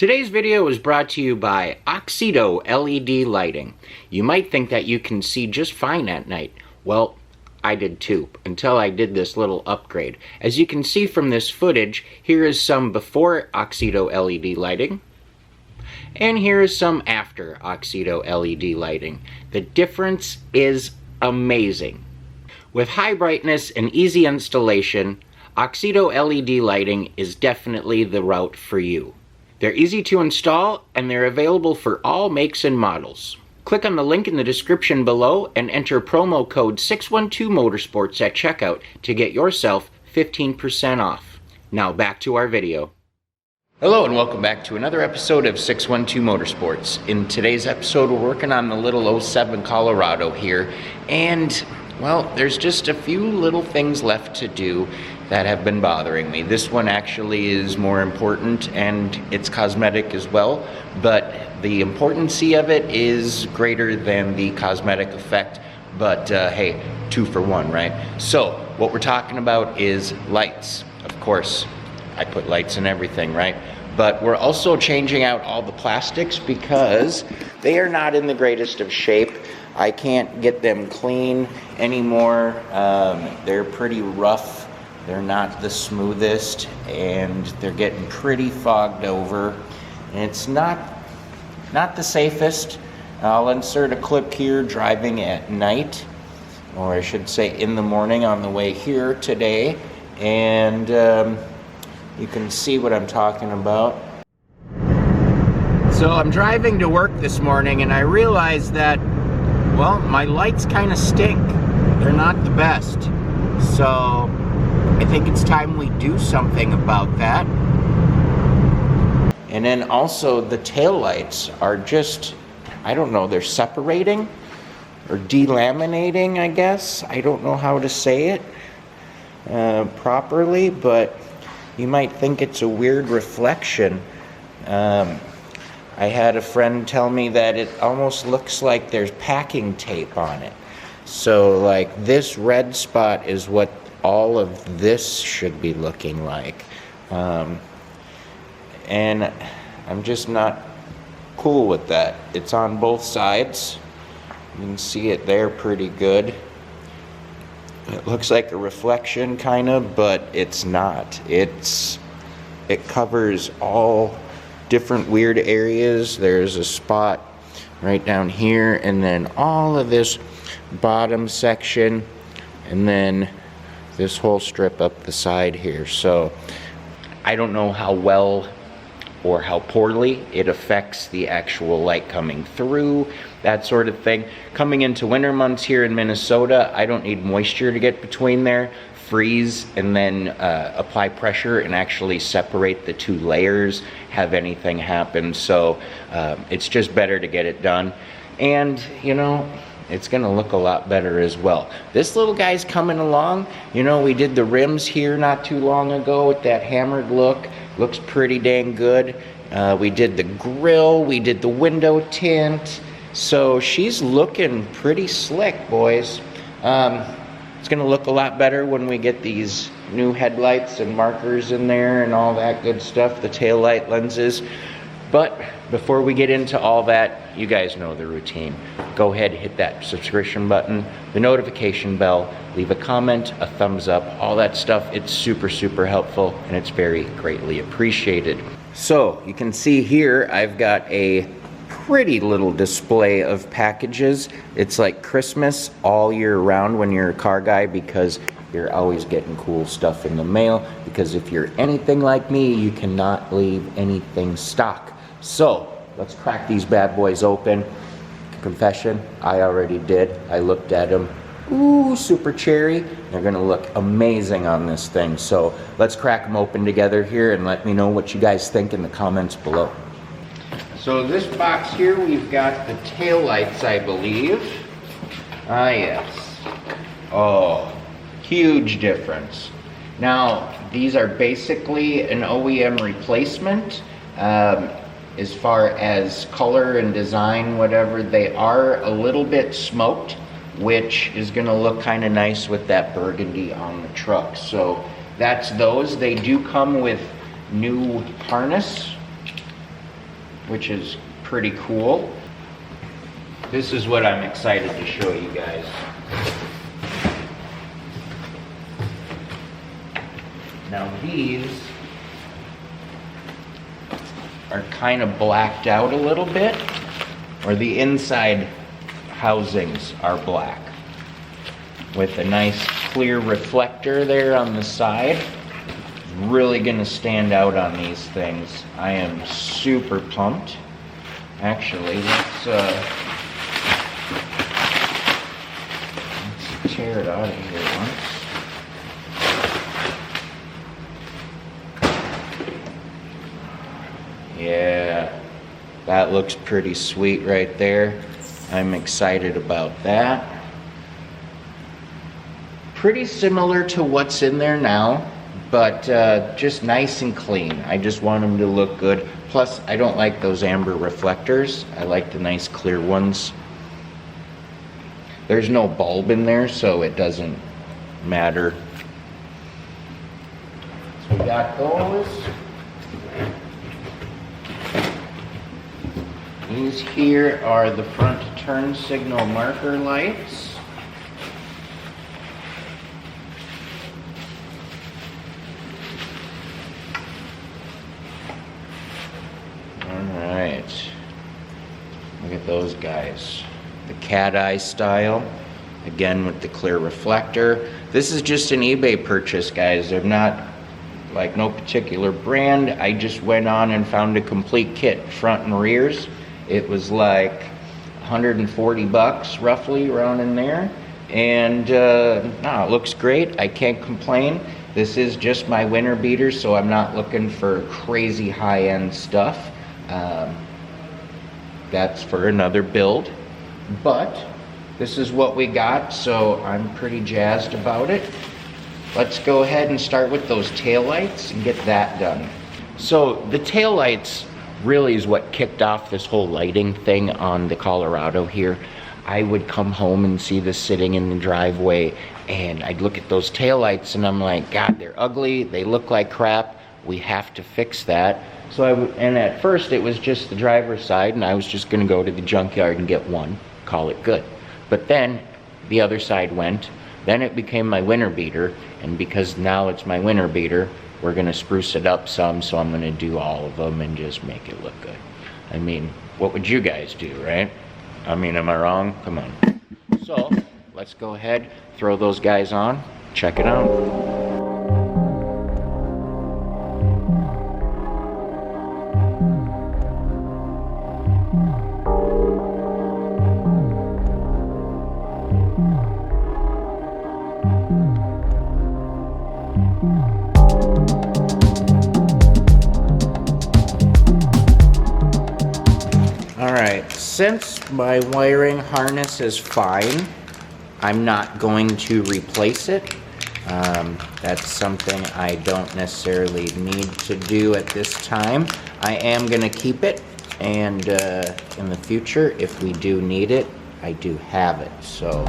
Today's video is brought to you by Oxedo LED lighting. You might think that you can see just fine at night. Well, I did too, until I did this little upgrade. As you can see from this footage, here is some before Oxedo LED lighting, and here is some after Oxedo LED lighting. The difference is amazing. With high brightness and easy installation, Oxedo LED lighting is definitely the route for you. They're easy to install, and they're available for all makes and models. Click on the link in the description below and enter promo code 612motorsports at checkout to get yourself 15% off. Now back to our video. Hello and welcome back to another episode of 612 Motorsports. In today's episode, we're working on the little 07 Colorado here, and well, there's just a few little things left to do that have been bothering me. This one actually is more important, and it's cosmetic as well, but the importancy of it is greater than the cosmetic effect. But hey, 2 for 1, right? So what we're talking about is lights. Of course, I put lights in everything, right? But we're also changing out all the plastics because they are not in the greatest of shape. I can't get them clean anymore. They're pretty rough. They're not the smoothest, and they're getting pretty fogged over. And it's not the safest. I'll insert a clip here driving at night, or I should say in the morning on the way here today, and you can see what I'm talking about. So I'm driving to work this morning, and I realized that, well, my lights kind of stink. They're not the best. So I think it's time we do something about that. And then also the taillights are just, I don't know, they're separating or delaminating, I guess. I don't know how to say it properly, but you might think it's a weird reflection. I had a friend tell me that it almost looks like there's packing tape on it. So like this red spot is what all of this should be looking like. And I'm just not cool with that. It's on both sides. You can see it there pretty good. It looks like a reflection kind of, but it's not. It covers all different weird areas. There's a spot right down here, and then all of this bottom section, and then this whole strip up the side here. So I don't know how well or how poorly it affects the actual light coming through, that sort of thing. Coming into winter months here in Minnesota, I don't need moisture to get between there. Freeze and then apply pressure and actually separate the two layers, have anything happen. So it's just better to get it done. And you know, it's gonna look a lot better as well. This little guy's coming along. You know, we did the rims here not too long ago with that hammered look. Looks pretty dang good. We did the grill, we did the window tint. So she's looking pretty slick, boys. It's gonna look a lot better when we get these new headlights and markers in there and all that good stuff, the tail light lenses. But before we get into all that, you guys know the routine. Go ahead, hit that subscription button, the notification bell, leave a comment, a thumbs up, all that stuff. It's super, super helpful, and it's very greatly appreciated. So you can see here, I've got a pretty little display of packages. It's like Christmas all year round when you're a car guy, because you're always getting cool stuff in the mail. Because if you're anything like me, you cannot leave anything stock. So let's crack these bad boys open. Confession, I already did. I looked at them. Ooh, super cherry. They're gonna look amazing on this thing. So let's crack them open together here and let me know what you guys think in the comments below. So this box here, we've got the tail lights, I believe. Ah, yes. Oh, huge difference. Now, these are basically an OEM replacement. As far as color and design, whatever, they are a little bit smoked, which is gonna look kind of nice with that burgundy on the truck. So that's those. They do come with new harness which is pretty cool. This is what I'm excited to show you guys. Now these are kind of blacked out a little bit, or the inside housings are black with a nice clear reflector there on the side. It's really gonna stand out on these things. I am super pumped. Actually, let's tear it out of here once. Yeah, that looks pretty sweet right there. I'm excited about that. Pretty similar to what's in there now, but just nice and clean. I just want them to look good. Plus, I don't like those amber reflectors. I like the nice clear ones. There's no bulb in there, so it doesn't matter. So we got those. These here are the front turn signal marker lights. Alright, look at those guys. The cat eye style, again with the clear reflector. This is just an eBay purchase, guys. They're not like no particular brand. I just went on and found a complete kit, front and rears. It was like 140 bucks roughly, around in there. And no, it looks great. I can't complain. This is just my winter beater, so I'm not looking for crazy high-end stuff. That's for another build. But this is what we got, so I'm pretty jazzed about it. Let's go ahead and start with those taillights and get that done. So the taillights really is what kicked off this whole lighting thing on the Colorado here. I would come home and see this sitting in the driveway, and I'd look at those taillights and I'm like, God, they're ugly, they look like crap, we have to fix that. So and at first it was just the driver's side, and I was just gonna go to the junkyard and get one, call it good. But then the other side went, then it became my winter beater, and because now it's my winter beater, we're gonna spruce it up some, so I'm gonna do all of them and just make it look good. I mean, what would you guys do, right? I mean, am I wrong? Come on. So, let's go ahead, throw those guys on, check it out. Alright, since my wiring harness is fine, I'm not going to replace it. That's something I don't necessarily need to do at this time. I am going to keep it, and in the future, if we do need it, I do have it. So.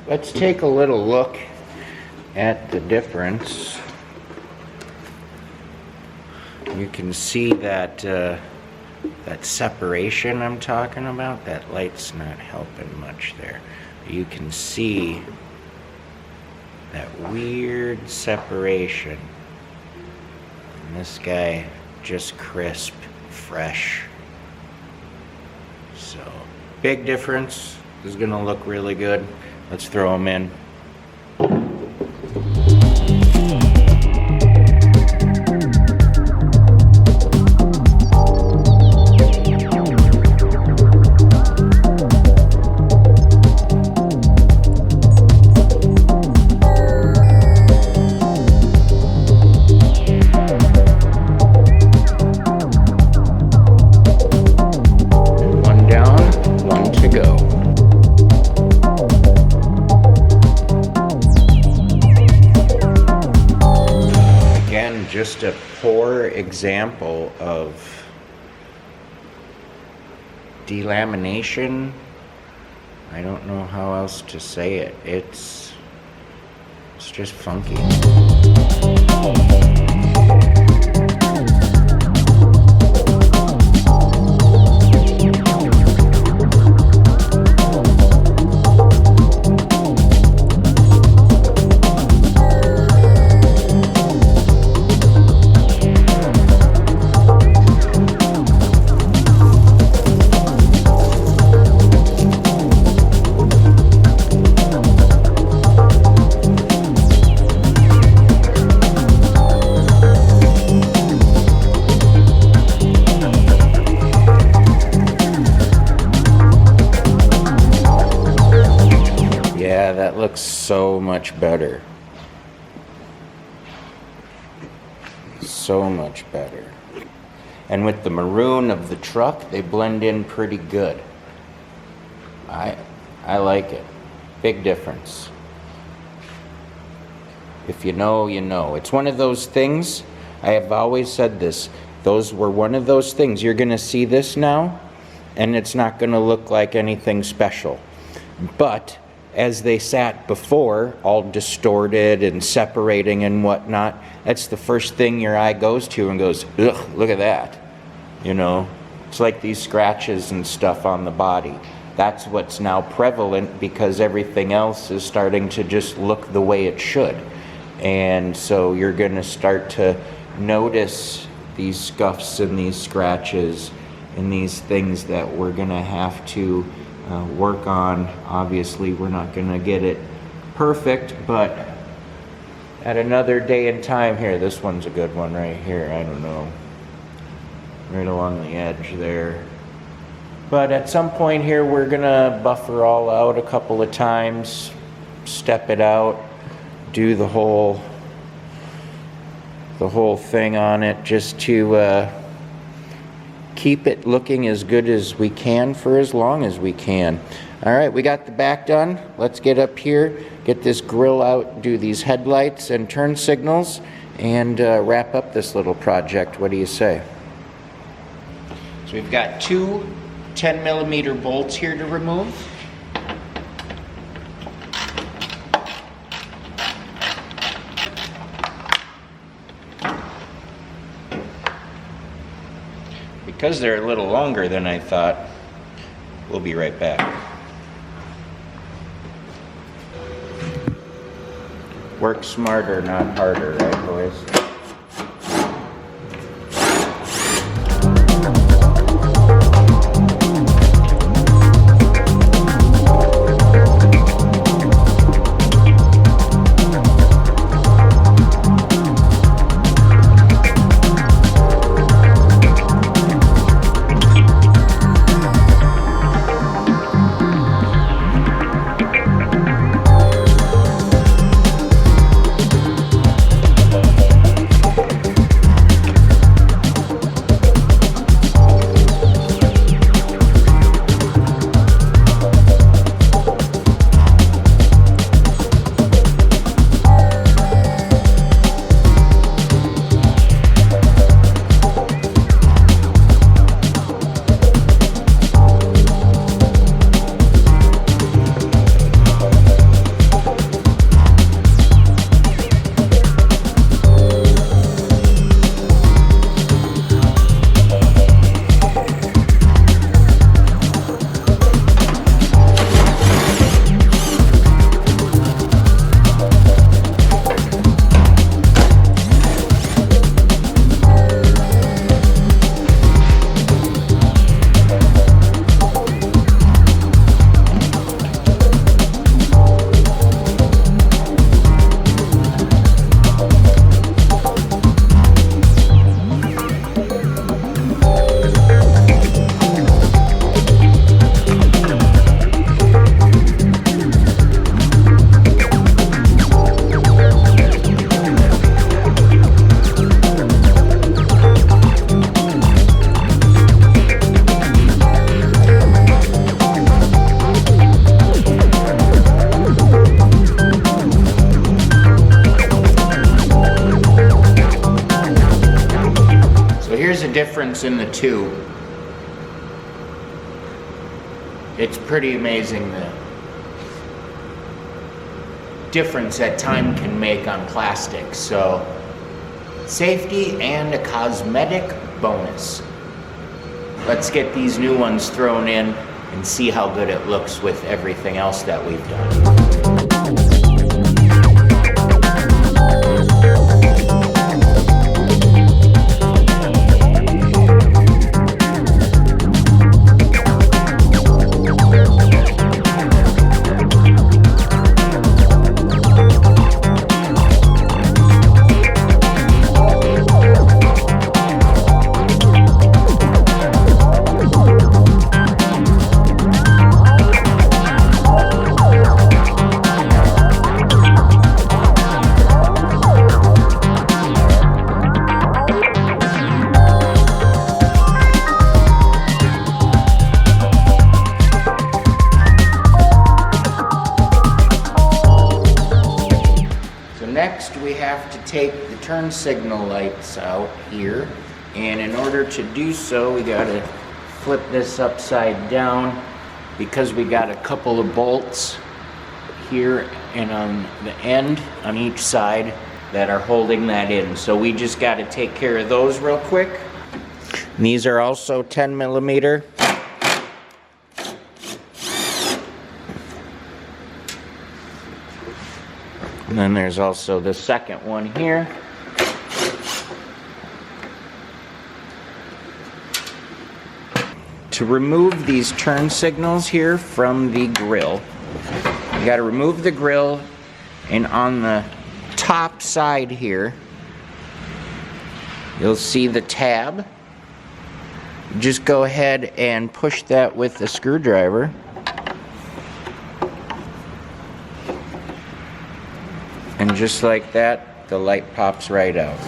Let's take a little look at the difference. You can see that that separation I'm talking about. That light's not helping much there. You can see that weird separation. And this guy just crisp, fresh. So, big difference. This is gonna look really good. Let's throw them in. One down, one to go. Just a poor example of delamination. I don't know how else to say it. It's just funky. Yeah, that looks so much better. So much better. And with the maroon of the truck, they blend in pretty good. I like it. Big difference. If you know, you know. It's one of those things, I have always said this, those were one of those things. You're going to see this now, and it's not going to look like anything special. But as they sat before, all distorted and separating and whatnot, that's the first thing your eye goes to and goes, ugh, look at that. You know, it's like these scratches and stuff on the body. That's what's now prevalent because everything else is starting to just look the way it should. And so you're going to start to notice these scuffs and these scratches and these things that we're going to have to work on. Obviously, we're not going to get it perfect, but at another day and time here, this one's a good one right here. I don't know, right along the edge there. But at some point here, we're going to buffer all out a couple of times, step it out, do the whole thing on it just to keep it looking as good as we can for as long as we can. All right, we got the back done. Let's get up here, get this grill out, do these headlights and turn signals, and wrap up this little project. What do you say? So we've got two 10mm bolts here to remove. Because they're a little longer than I thought, we'll be right back. Work smarter, not harder, right, boys? Difference in the two. It's pretty amazing, difference that time can make on plastic. So safety and a cosmetic bonus. Let's get these new ones thrown in and see how good it looks with everything else that we've done. Next, we have to take the turn signal lights out here, and in order to do so, we got to flip this upside down because we got a couple of bolts here and on the end on each side that are holding that in. So we just got to take care of those real quick. And these are also 10 millimeter. And then there's also the second one here. To remove these turn signals here from the grill, you got to remove the grill, and on the top side here, you'll see the tab. Just go ahead and push that with the screwdriver. And just like that, the light pops right out.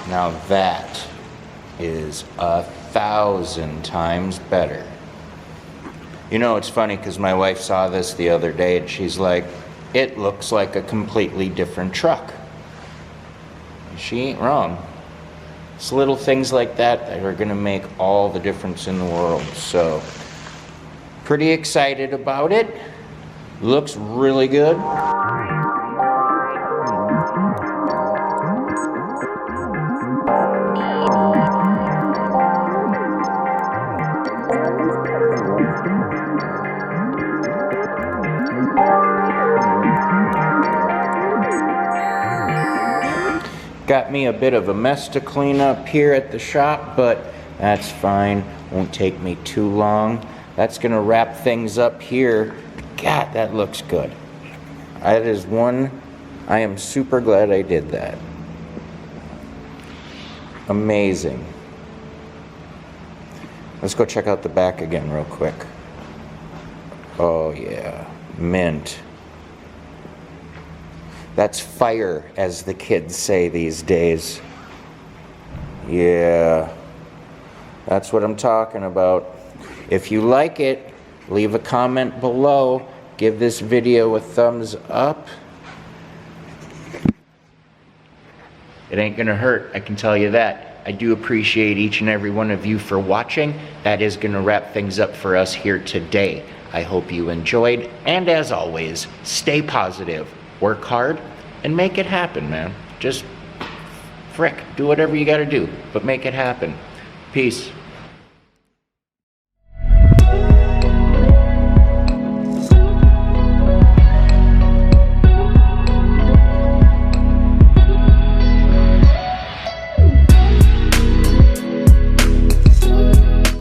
Now that is 1,000 times better. You know, it's funny because my wife saw this the other day and she's like, it looks like a completely different truck. She ain't wrong. It's little things like that that are going to make all the difference in the world. So, pretty excited about it. Looks really good. Got me a bit of a mess to clean up here at the shop, but that's fine. Won't take me too long. That's gonna wrap things up here. God, that looks good. That is one, I am super glad I did that. Amazing. Let's go check out the back again real quick. Oh yeah, mint. That's fire, as the kids say these days. Yeah, that's what I'm talking about. If you like it, leave a comment below. Give this video a thumbs up. It ain't gonna hurt, I can tell you that. I do appreciate each and every one of you for watching. That is gonna wrap things up for us here today. I hope you enjoyed, and as always, stay positive, work hard, and make it happen, man. Just frick, do whatever you gotta do, but make it happen. Peace.